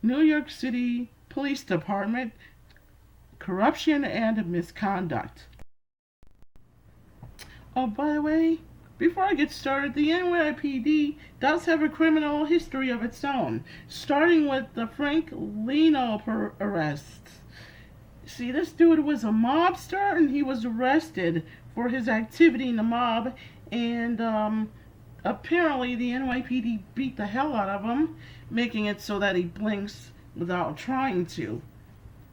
New York City Police Department, corruption and misconduct. Oh, by the way, before I get started, the NYPD does have a criminal history of its own, starting with the Frank Leno arrest. See, this dude was a mobster and he was arrested for his activity in the mob, and apparently the NYPD beat the hell out of him, making it so that he blinks without trying to,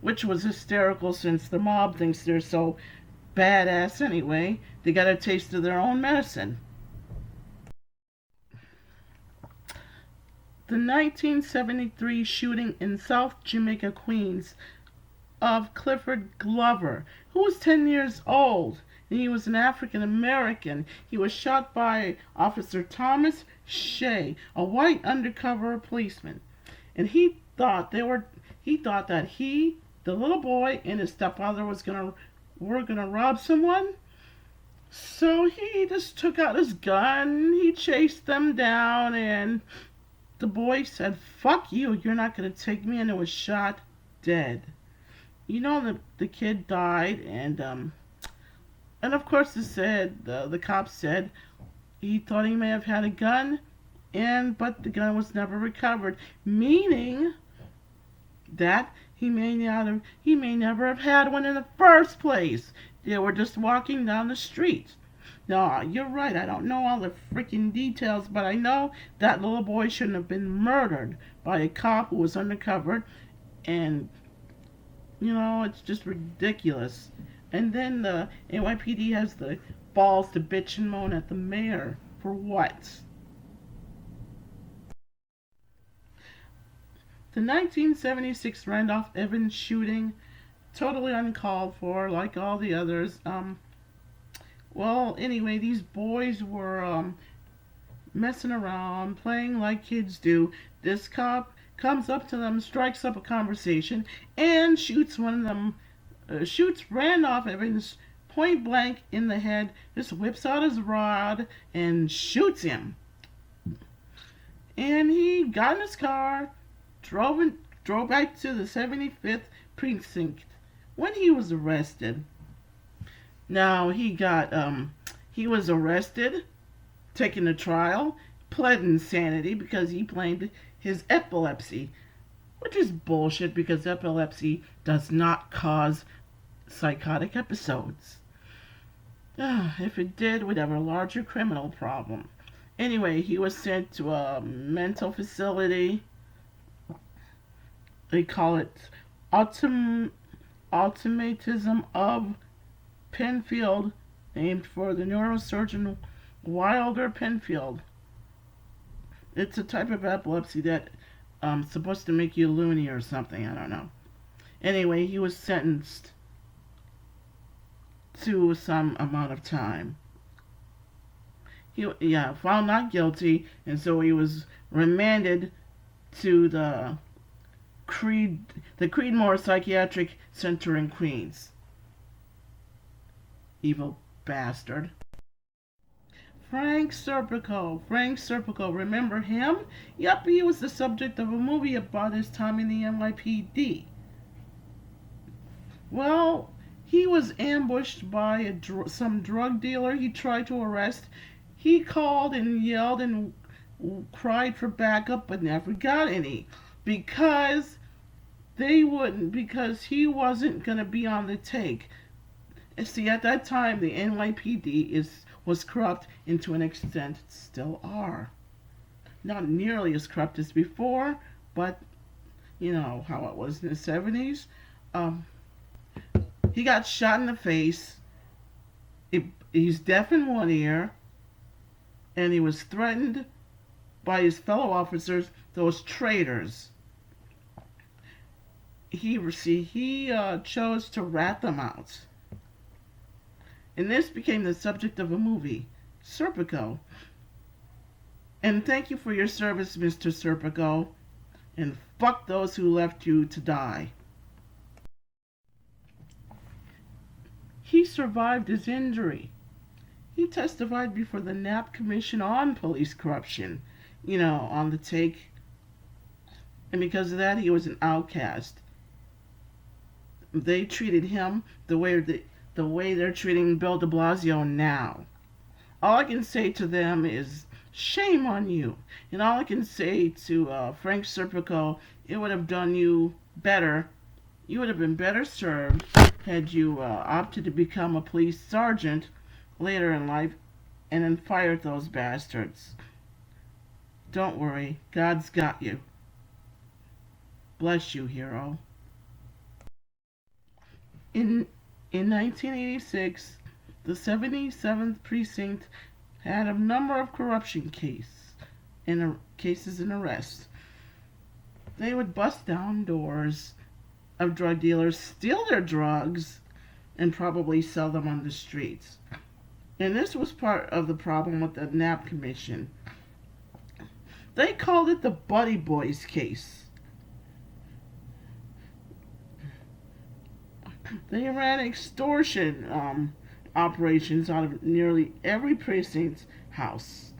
which was hysterical since the mob thinks they're so badass anyway. They got a taste of their own medicine. The 1973 shooting in South Jamaica, Queens, of Clifford Glover, who was 10 years old, and he was an African American. He was shot by Officer Thomas Shea, a white undercover policeman, and he thought that he, the little boy, and his stepfather were gonna rob someone. So he just took out his gun, he chased them down, and the boy said, "Fuck you, you're not gonna take me," and it was shot dead. The kid died, and of course the cop said he thought he may have had a gun, but the gun was never recovered, meaning that he may never have had one in the first place. They were just walking down the street. Now, you're right, I don't know all the freaking details, but I know that little boy shouldn't have been murdered by a cop who was undercover, and it's just ridiculous. And then the NYPD has the balls to bitch and moan at the mayor. For what? The 1976 Randolph Evans shooting, totally uncalled for, like all the others. Well, anyway, these boys were messing around, playing like kids do. This cop comes up to them, strikes up a conversation, and shoots one of them, shoots Randolph Evans point blank in the head, just whips out his rod and shoots him. And he got in his car, drove back to the 75th precinct. When he was arrested, now he was arrested, taken to trial, pled insanity because he claimed his epilepsy, which is bullshit because epilepsy does not cause psychotic episodes. If it did, we'd have a larger criminal problem. Anyway, he was sent to a mental facility. They call it automatism of Penfield, named for the neurosurgeon Wilder Penfield. It's a type of epilepsy that supposed to make you loony or something. I don't know. Anyway, he was sentenced to some amount of time. Found not guilty, and so he was remanded to the Creedmoor Psychiatric Center in Queens. Evil bastard. Frank Serpico, remember him? Yep, he was the subject of a movie about his time in the NYPD. Well, he was ambushed by some drug dealer he tried to arrest. He called and yelled and cried for backup, but never got any because because he wasn't going to be on the take. See, at that time, the NYPD was corrupt, and to an extent still are. Not nearly as corrupt as before, but you know how it was in the 70s. He got shot in the face. He's deaf in one ear, and he was threatened by his fellow officers, those traitors. He chose to rat them out. And this became the subject of a movie, Serpico. And thank you for your service, Mr. Serpico. And fuck those who left you to die. He survived his injury. He testified before the Knapp Commission on Police Corruption, on the take. and because of that, he was an outcast. They treated him the way they're treating Bill de Blasio now. All I can say to them is shame on you. And all I can say to Frank Serpico, it would have done you better. You would have been better served had you opted to become a police sergeant later in life and then fired those bastards. Don't worry, God's got you. Bless you, hero. In in 1986, the 77th precinct had a number of corruption cases and arrests. They would bust down doors of drug dealers, steal their drugs, and probably sell them on the streets. And this was part of the problem with the Knapp Commission. They called it the Buddy Boys case. They ran extortion operations out of nearly every precinct's house.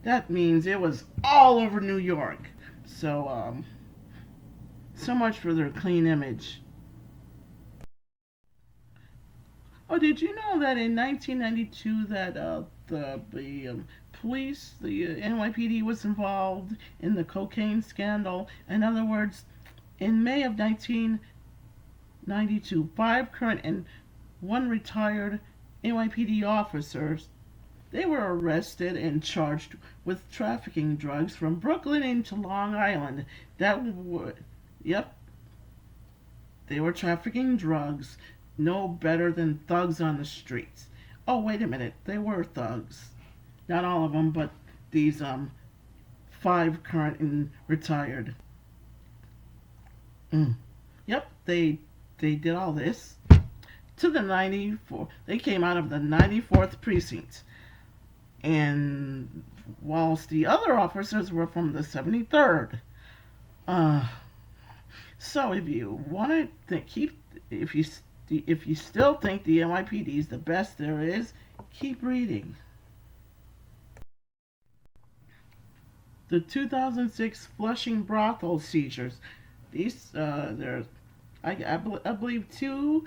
That means it was all over New York. So much for their clean image. Oh, did you know that in 1992 that the police, the NYPD, was involved in the cocaine scandal? In other words, in May of 1992, 5 current and 1 retired NYPD officers, they were arrested and charged with trafficking drugs from Brooklyn into Long Island. Yep, they were trafficking drugs, no better than thugs on the streets. Oh, wait a minute, they were thugs. Not all of them, but these 5 current and retired. Yep, they did all this to the 94. They came out of the 94th precinct, and whilst the other officers were from the 73rd. So if you want to if you still think the NYPD is the best there is, keep reading. The 2006 Flushing brothel seizures. There's I believe 2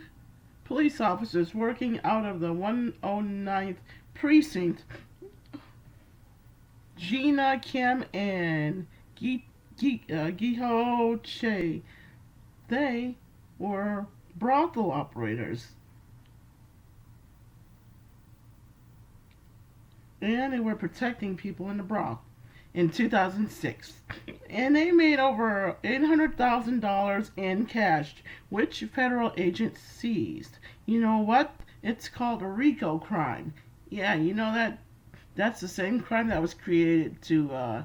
police officers working out of the 109th precinct, Gina Kim and Giho Che. They were brothel operators, and they were protecting people in the brothel in 2006. And they made over $800,000 in cash, which federal agents seized. You know what? It's called a RICO crime. Yeah, you know that's the same crime that was created to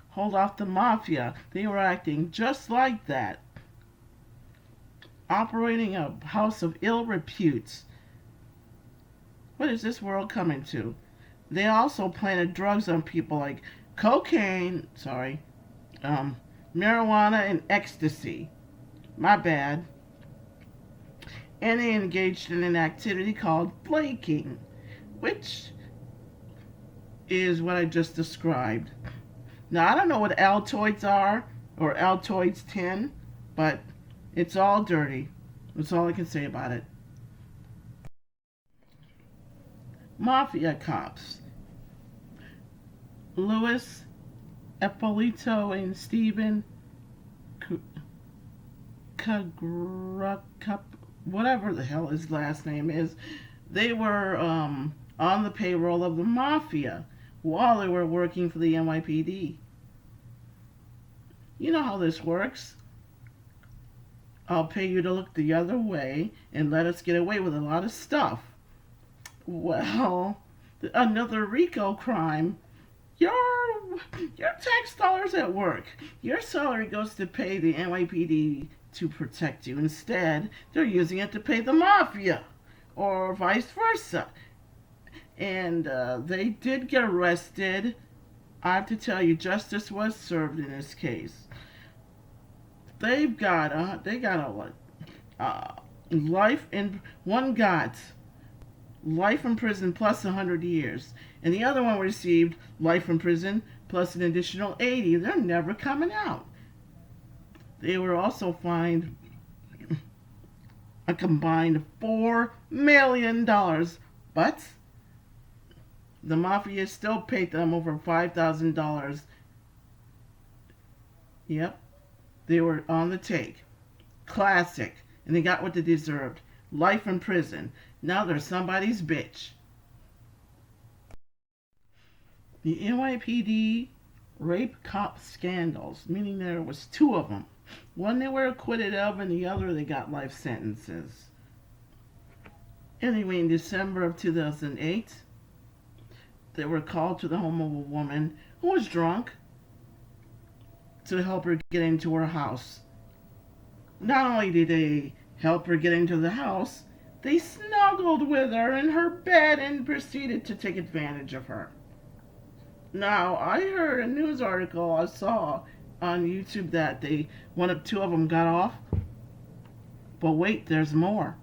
hold off the mafia. They were acting just like that, operating a house of ill repute. What is this world coming to? They also planted drugs on people like marijuana and ecstasy. My bad. And they engaged in an activity called flaking, which is what I just described. Now, I don't know what Altoids are, or Altoids 10, but it's all dirty. That's all I can say about it. Mafia cops. Louis, Eppolito, and Stephen Kagrakup, whatever the hell his last name is, they were on the payroll of the mafia while they were working for the NYPD. You know how this works. I'll pay you to look the other way and let us get away with a lot of stuff. Well, another RICO crime. Your tax dollars at work. Your salary goes to pay the NYPD to protect you. Instead, they're using it to pay the mafia, or vice versa. And they did get arrested. I have to tell you, justice was served in this case. They got a life in one got life in prison plus 100 years, and the other one received life in prison plus an additional 80. They're never coming out. They were also fined a combined $4 million, but the mafia still paid them over $5,000. Yep, they were on the take. Classic. And they got what they deserved. Life in prison. Now they're somebody's bitch. The NYPD rape cop scandals, meaning there was two of them. One they were acquitted of, and the other they got life sentences. Anyway, in December of 2008, they were called to the home of a woman who was drunk to help her get into her house. Not only did they help her get into the house, they snuggled with her in her bed and proceeded to take advantage of her. Now, I heard a news article I saw on YouTube that two of them got off. But wait, there's more.